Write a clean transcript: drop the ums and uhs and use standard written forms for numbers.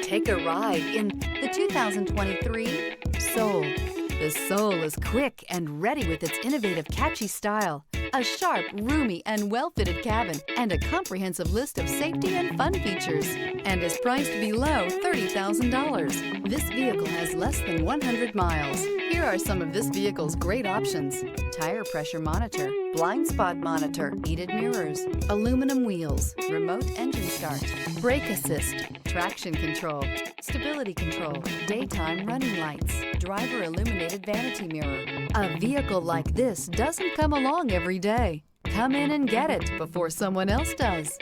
Take a ride in the 2023 Soul. The Soul is quick and ready with its innovative, catchy style, a sharp, roomy, and well-fitted cabin, and a comprehensive list of safety and fun features, and is priced below $30,000. This vehicle has less than 100 miles. Here are some of this vehicle's great options: tire pressure monitor, blind spot monitor, heated mirrors, aluminum wheels, remote engine start, brake assist, traction control, stability control, daytime running lights, driver illuminated vanity mirror. A vehicle like this doesn't come along every day. Come in and get it before someone else does.